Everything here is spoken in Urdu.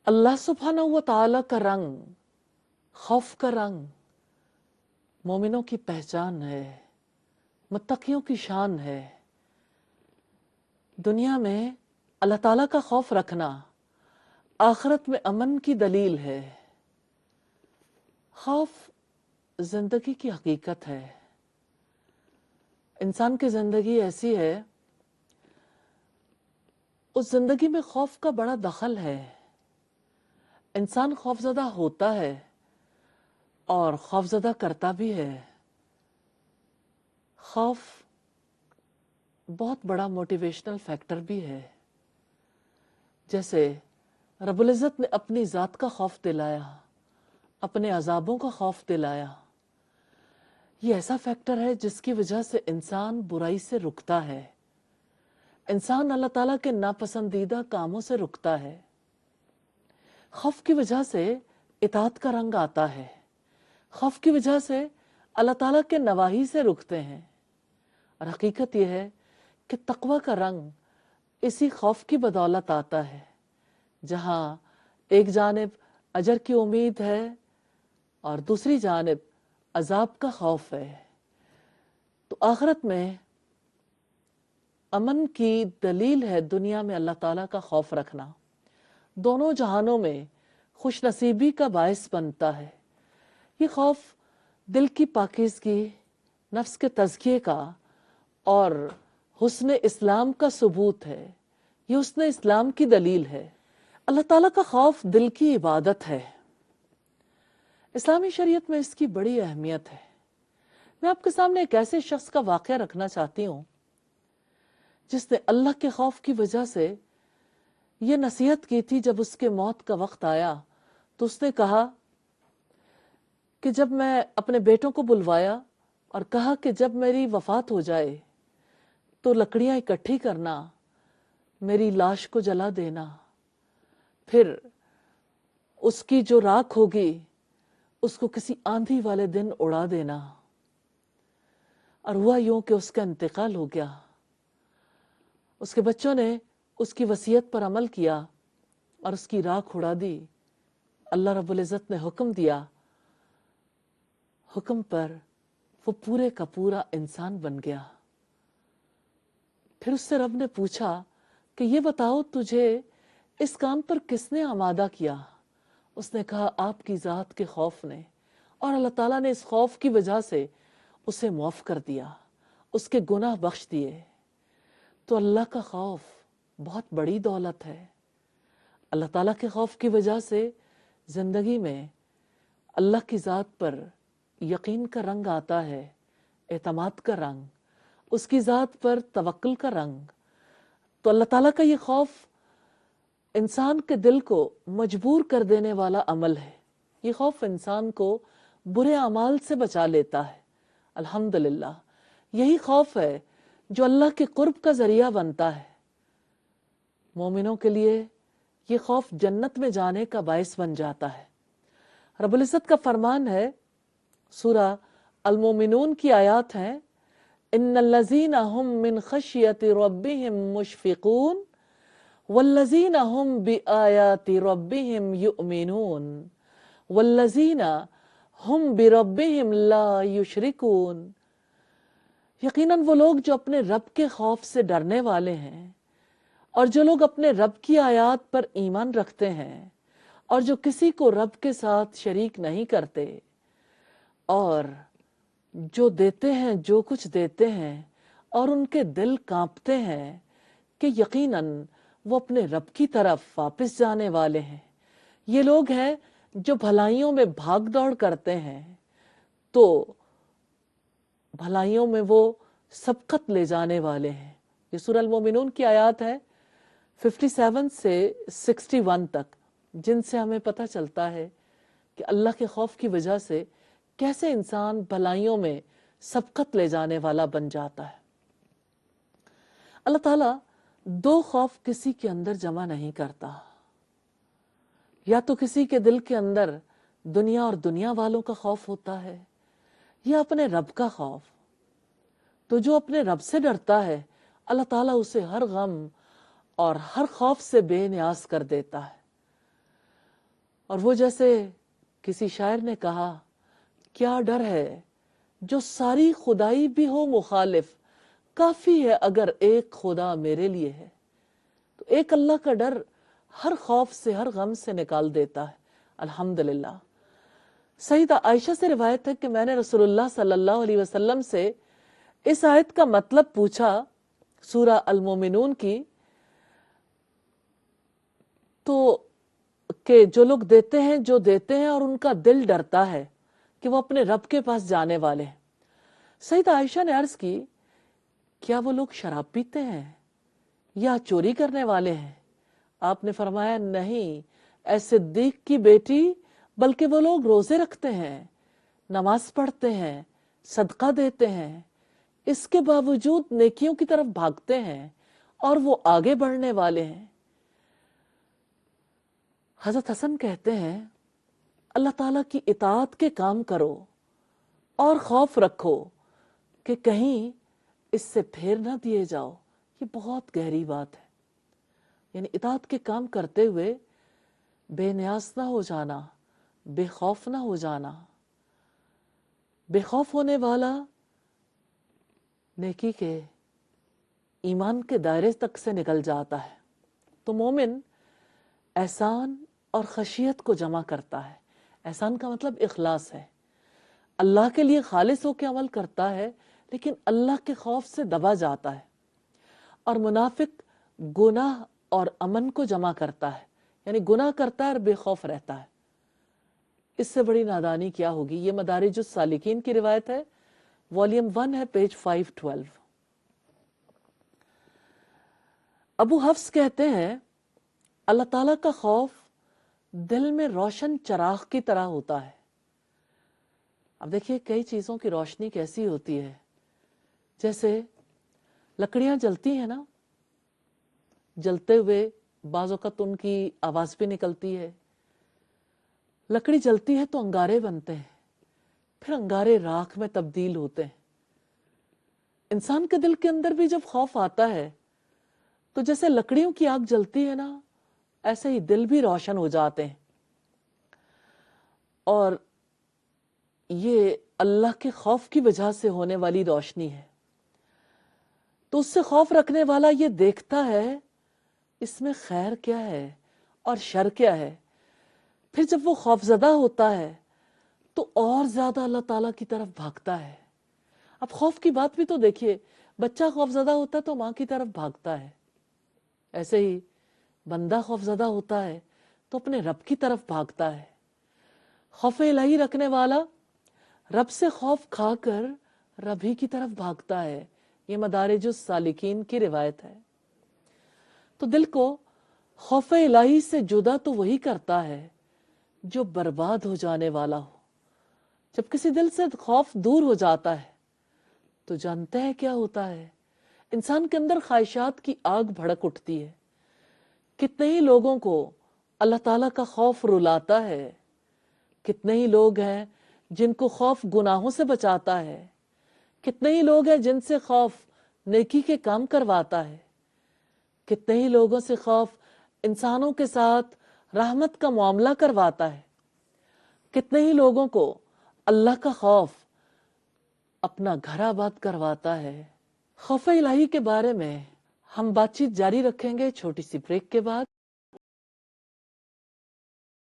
اللہ سبحانہ و تعالی کا رنگ، خوف کا رنگ مومنوں کی پہچان ہے، متقیوں کی شان ہے۔ دنیا میں اللہ تعالیٰ کا خوف رکھنا آخرت میں امن کی دلیل ہے۔ خوف زندگی کی حقیقت ہے۔ انسان کی زندگی ایسی ہے، اس زندگی میں خوف کا بڑا دخل ہے۔ انسان خوفزدہ ہوتا ہے اور خوفزدہ کرتا بھی ہے۔ خوف بہت بڑا موٹیویشنل فیکٹر بھی ہے۔ جیسے رب العزت نے اپنی ذات کا خوف دلایا، اپنے عذابوں کا خوف دلایا۔ یہ ایسا فیکٹر ہے جس کی وجہ سے انسان برائی سے رکتا ہے، انسان اللہ تعالیٰ کے ناپسندیدہ کاموں سے رکتا ہے۔ خوف کی وجہ سے اطاعت کا رنگ آتا ہے، خوف کی وجہ سے اللہ تعالیٰ کے نواہی سے رکتے ہیں۔ اور حقیقت یہ ہے کہ تقوی کا رنگ اسی خوف کی بدولت آتا ہے، جہاں ایک جانب اجر کی امید ہے اور دوسری جانب عذاب کا خوف ہے۔ تو آخرت میں امن کی دلیل ہے دنیا میں اللہ تعالیٰ کا خوف رکھنا، دونوں جہانوں میں خوش نصیبی کا باعث بنتا ہے۔ یہ خوف دل کی پاکیزگی، نفس کے تزکیے کا اور حسن اسلام کا ثبوت ہے، یہ حسن اسلام کی دلیل ہے۔ اللہ تعالیٰ کا خوف دل کی عبادت ہے۔ اسلامی شریعت میں اس کی بڑی اہمیت ہے۔ میں آپ کے سامنے ایک ایسے شخص کا واقعہ رکھنا چاہتی ہوں جس نے اللہ کے خوف کی وجہ سے یہ نصیحت کی تھی۔ جب اس کے موت کا وقت آیا تو اس نے کہا کہ جب میں اپنے بیٹوں کو بلوایا اور کہا کہ جب میری وفات ہو جائے تو لکڑیاں اکٹھی کرنا، میری لاش کو جلا دینا، پھر اس کی جو راکھ ہوگی اس کو کسی آندھی والے دن اڑا دینا۔ اور ہوا یوں کہ اس کا انتقال ہو گیا۔ اس کے بچوں نے اس کی وصیت پر عمل کیا اور اس کی راکھ اڑا دی۔ اللہ رب العزت نے حکم دیا، حکم پر وہ پورے کا پورا انسان بن گیا۔ پھر اس سے رب نے پوچھا کہ یہ بتاؤ تجھے اس کام پر کس نے آمادہ کیا؟ اس نے کہا آپ کی ذات کے خوف نے، اور اللہ تعالیٰ نے اس خوف کی وجہ سے اسے معاف کر دیا، اس کے گناہ بخش دیے۔ تو اللہ کا خوف بہت بڑی دولت ہے۔ اللہ تعالیٰ کے خوف کی وجہ سے زندگی میں اللہ کی ذات پر یقین کا رنگ آتا ہے، اعتماد کا رنگ، اس کی ذات پر توکل کا رنگ۔ تو اللہ تعالیٰ کا یہ خوف انسان کے دل کو مجبور کر دینے والا عمل ہے۔ یہ خوف انسان کو برے اعمال سے بچا لیتا ہے۔ الحمدللہ یہی خوف ہے جو اللہ کے قرب کا ذریعہ بنتا ہے۔ مومنوں کے لیے یہ خوف جنت میں جانے کا باعث بن جاتا ہے۔ رب العزت کا فرمان ہے، سورہ المومنون کی آیات ہیں، ان الذین هم من خشیت ربهم مشفقون والذین هم بآیات ربهم یؤمنون والذین هم بربهم لا یشرکون۔ یقیناً وہ لوگ جو اپنے رب کے خوف سے ڈرنے والے ہیں، اور جو لوگ اپنے رب کی آیات پر ایمان رکھتے ہیں، اور جو کسی کو رب کے ساتھ شریک نہیں کرتے، اور جو دیتے ہیں، جو کچھ دیتے ہیں اور ان کے دل کانپتے ہیں کہ یقیناً وہ اپنے رب کی طرف واپس جانے والے ہیں۔ یہ لوگ ہیں جو بھلائیوں میں بھاگ دوڑ کرتے ہیں، تو بھلائیوں میں وہ سبقت لے جانے والے ہیں۔ یہ سورہ المومنون کی آیات ہے 57 سے 61 تک، جن سے ہمیں پتہ چلتا ہے کہ اللہ کے خوف کی وجہ سے کیسے انسان بھلائیوں میں سبقت لے جانے والا بن جاتا ہے۔ اللہ تعالیٰ دو خوف کسی کے اندر جمع نہیں کرتا، یا تو کسی کے دل کے اندر دنیا اور دنیا والوں کا خوف ہوتا ہے، یا اپنے رب کا خوف۔ تو جو اپنے رب سے ڈرتا ہے، اللہ تعالیٰ اسے ہر غم اور ہر خوف سے بے نیاز کر دیتا ہے۔ اور وہ جیسے کسی شاعر نے کہا، کیا ڈر ہے جو ساری خدائی بھی ہو مخالف، کافی ہے اگر ایک خدا میرے لیے ہے۔ تو ایک اللہ کا ڈر ہر خوف سے، ہر غم سے نکال دیتا ہے، الحمدللہ۔ سیدہ عائشہ سے روایت ہے کہ میں نے رسول اللہ صلی اللہ علیہ وسلم سے اس آیت کا مطلب پوچھا، سورہ المومنون کی، تو کہ جو لوگ دیتے ہیں جو دیتے ہیں اور ان کا دل ڈرتا ہے کہ وہ اپنے رب کے پاس جانے والے ہیں۔ سیدہ عائشہ نے عرض کی، کیا وہ لوگ شراب پیتے ہیں یا چوری کرنے والے ہیں؟ آپ نے فرمایا، نہیں اے صدیق کی بیٹی، بلکہ وہ لوگ روزے رکھتے ہیں، نماز پڑھتے ہیں، صدقہ دیتے ہیں، اس کے باوجود نیکیوں کی طرف بھاگتے ہیں اور وہ آگے بڑھنے والے ہیں۔ حضرت حسن کہتے ہیں، اللہ تعالیٰ کی اطاعت کے کام کرو اور خوف رکھو کہ کہیں اس سے پھیر نہ دیے جاؤ۔ یہ بہت گہری بات ہے، یعنی اطاعت کے کام کرتے ہوئے بے نیاز نہ ہو جانا، بے خوف نہ ہو جانا۔ بے خوف ہونے والا نیکی کے، ایمان کے دائرے تک سے نکل جاتا ہے۔ تو مومن احسان اور خشیت کو جمع کرتا ہے۔ احسان کا مطلب اخلاص ہے، اللہ کے لیے خالص ہو کے عمل کرتا ہے لیکن اللہ کے خوف سے دبا جاتا ہے۔ اور منافق گناہ اور امن کو جمع کرتا ہے، یعنی گناہ کرتا ہے اور بے خوف رہتا ہے۔ اس سے بڑی نادانی کیا ہوگی؟ یہ مدارج السالکین کی روایت ہے، والیوم 1 ہے، پیج 512۔ ابو حفص کہتے ہیں، اللہ تعالیٰ کا خوف دل میں روشن چراغ کی طرح ہوتا ہے۔ اب دیکھیے کئی چیزوں کی روشنی کیسی ہوتی ہے، جیسے لکڑیاں جلتی ہیں نا، جلتے ہوئے بعض اوقات ان کی آواز بھی نکلتی ہے۔ لکڑی جلتی ہے تو انگارے بنتے ہیں، پھر انگارے راکھ میں تبدیل ہوتے ہیں۔ انسان کے دل کے اندر بھی جب خوف آتا ہے تو جیسے لکڑیوں کی آگ جلتی ہے نا، ایسے ہی دل بھی روشن ہو جاتے ہیں۔ اور یہ اللہ کے خوف کی وجہ سے ہونے والی روشنی ہے۔ تو اس سے خوف رکھنے والا یہ دیکھتا ہے اس میں خیر کیا ہے اور شر کیا ہے۔ پھر جب وہ خوف زدہ ہوتا ہے تو اور زیادہ اللہ تعالیٰ کی طرف بھاگتا ہے۔ اب خوف کی بات بھی تو دیکھیے، بچہ خوف زدہ ہوتا ہے تو ماں کی طرف بھاگتا ہے، ایسے ہی بندہ خوف زدہ ہوتا ہے تو اپنے رب کی طرف بھاگتا ہے۔ خوف الہی رکھنے والا رب سے خوف کھا کر رب ہی کی طرف بھاگتا ہے۔ یہ مدارج السالکین کی روایت ہے۔ تو دل کو خوف الہی سے جدا تو وہی کرتا ہے جو برباد ہو جانے والا ہو۔ جب کسی دل سے خوف دور ہو جاتا ہے تو جانتے ہیں کیا ہوتا ہے؟ انسان کے اندر خواہشات کی آگ بھڑک اٹھتی ہے۔ کتنے ہی لوگوں کو اللہ تعالیٰ کا خوف رلاتا ہے، کتنے ہی لوگ ہیں جن کو خوف گناہوں سے بچاتا ہے، کتنے ہی لوگ ہیں جن سے خوف نیکی کے کام کرواتا ہے، کتنے ہی لوگوں سے خوف انسانوں کے ساتھ رحمت کا معاملہ کرواتا ہے، کتنے ہی لوگوں کو اللہ کا خوف اپنا گھر آباد کرواتا ہے۔ خوف الہی کے بارے میں ہم بات چیت جاری رکھیں گے چھوٹی سی بریک کے بعد۔